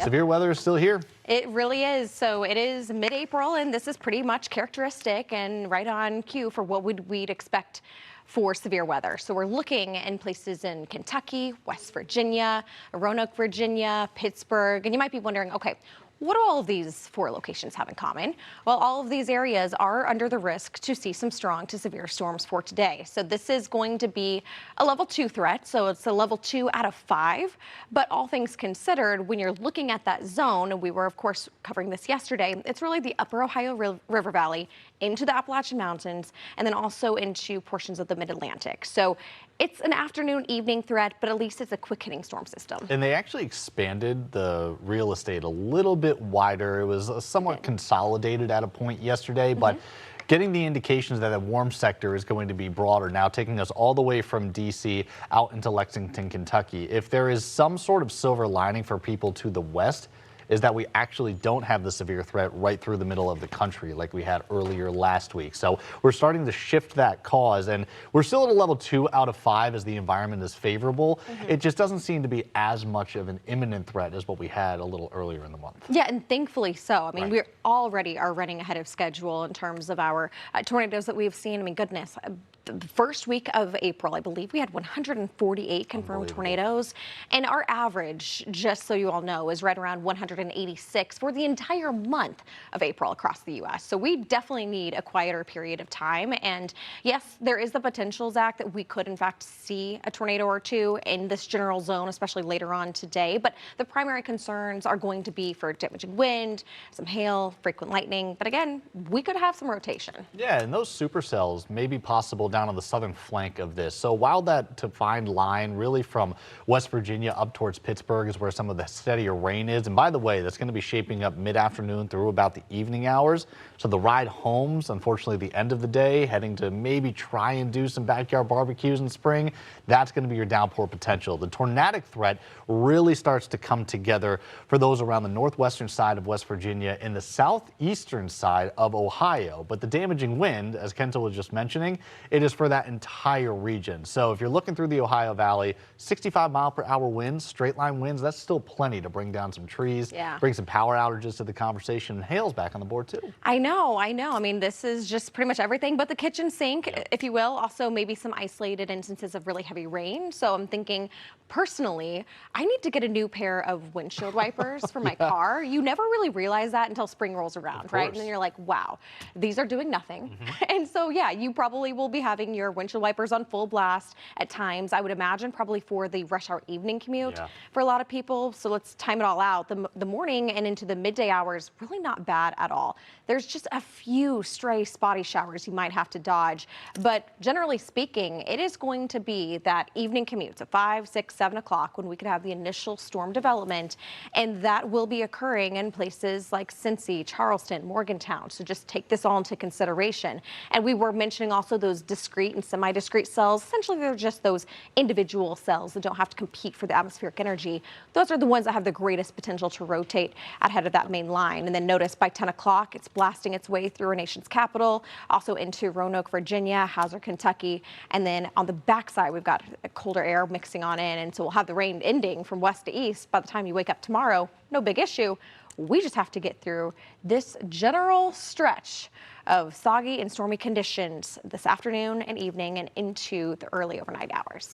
severe weather is still here. It really is. So it is mid-April, and this is pretty much characteristic and right on cue for what we'd expect for severe weather. So we're looking in places in Kentucky, West Virginia, Roanoke, Virginia, Pittsburgh, and you might be wondering, okay, what do all of these 4 locations have in common? Well, all of these areas are under the risk to see some strong to severe storms for today. So this is going to be a level 2 threat. So it's a level 2 out of 5. But all things considered, when you're looking at that zone, and we were, of course, covering this yesterday, it's really the upper Ohio River Valley into the Appalachian Mountains, and then also into portions of the mid-Atlantic. So it's an afternoon, evening threat, but at least it's a quick hitting storm system. And they actually expanded the real estate a little bit wider. It was somewhat consolidated at a point yesterday, but getting the indications that a warm sector is going to be broader now, taking us all the way from D.C. out into Lexington, Kentucky. If there is some sort of silver lining for people to the west, is that we actually don't have the severe threat right through the middle of the country like we had earlier last week. So we're starting to shift that cause, and we're still at a level 2 out of 5 as the environment is favorable. It just doesn't seem to be as much of an imminent threat as what we had a little earlier in the month. Yeah, and thankfully so. I mean, we already are running ahead of schedule in terms of our tornadoes that we've seen. I mean, goodness. The first week of April, I believe we had 148 confirmed tornadoes, and our average, just so you all know, is right around 186 for the entire month of April across the U.S. So we definitely need a quieter period of time. And yes, there is the potential, Zach, that we could in fact see a tornado or two in this general zone, especially later on today. But the primary concerns are going to be for damaging wind, some hail, frequent lightning. But again, we could have some rotation. Yeah, and those supercells may be possible down on the southern flank of this. So while that defined line really from West Virginia up towards Pittsburgh is where some of the steadier rain is, and by the way, that's going to be shaping up mid-afternoon through about the evening hours. So the ride home's unfortunately the end of the day, heading to maybe try and do some backyard barbecues in spring. That's going to be your downpour potential. The tornadic threat really starts to come together for those around the northwestern side of West Virginia and the southeastern side of Ohio. But the damaging wind, as Kendall was just mentioning, it is for that entire region. So if you're looking through the Ohio Valley, 65-mile-per-hour winds, straight line winds, that's still plenty to bring down some trees, bring some power outages to the conversation, and hail's back on the board too. I know. I mean, this is just pretty much everything but the kitchen sink, if you will. Also, maybe some isolated instances of really heavy rain. So I'm thinking, personally, I need to get a new pair of windshield wipers for my car. You never really realize that until spring rolls around, right? And then you're like, wow, these are doing nothing. And so, yeah, you probably will be having your windshield wipers on full blast at times, I would imagine, probably for the rush hour evening commute for a lot of people. So let's time it all out. The morning and into the midday hours, really not bad at all. There's just a few stray spotty showers you might have to dodge. But generally speaking, it is going to be that evening commute, so 5, 6, 7 o'clock when we could have the initial storm development. And that will be occurring in places like Cincy, Charleston, Morgantown. So just take this all into consideration. And we were mentioning also those discrete and semi-discrete cells. Essentially, they're just those individual cells that don't have to compete for the atmospheric energy. Those are the ones that have the greatest potential to rotate ahead of that main line. And then notice by 10 o'clock, it's blasting its way through our nation's capital, also into Roanoke, Virginia, Hazard, Kentucky. And then on the backside, we've got colder air mixing on in. And so we'll have the rain ending from west to east by the time you wake up tomorrow. No big issue. We just have to get through this general stretch of soggy and stormy conditions this afternoon and evening and into the early overnight hours.